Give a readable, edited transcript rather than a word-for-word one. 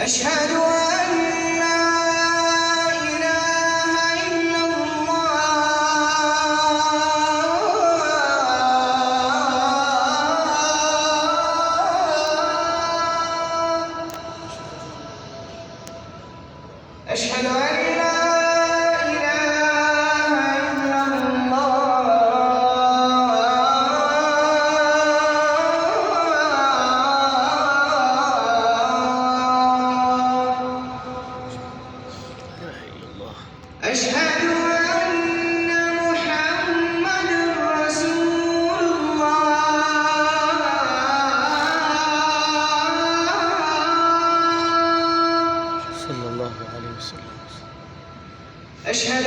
أشهد أن لا إله إلا الله. أشهد أن لا أشهد أن محمد رسول الله صلى الله عليه وسلم. أشهد